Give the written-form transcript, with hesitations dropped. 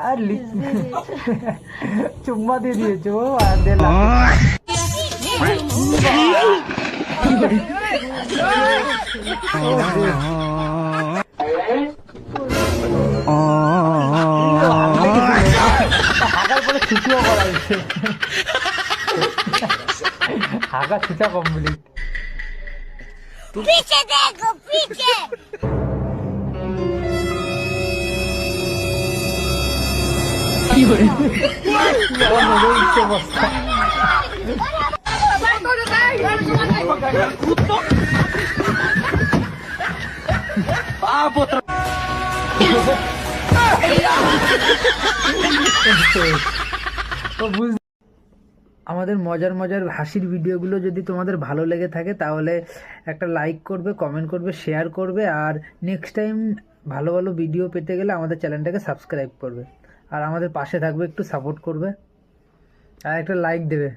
আর চুম্মা দিয়ে দিয়েছে ও আর হাগার পরে ছুটিও করা হয়েছে হাগা ছুটা কমপ্লিট पीछे देखो पीछे অবস্থা আমাদের মজার মজার হাসির ভিডিওগুলো যদি তোমাদের ভালো লেগে থাকে তাহলে একটা লাইক করবে, কমেন্ট করবে, শেয়ার করবে। আর নেক্সট টাইম ভালো ভালো ভিডিও পেতে গেলে আমাদের চ্যানেলটাকে সাবস্ক্রাইব করবে আর আমাদের পাশে থাকবে, একটু সাপোর্ট করবে আর একটা লাইক দেবে।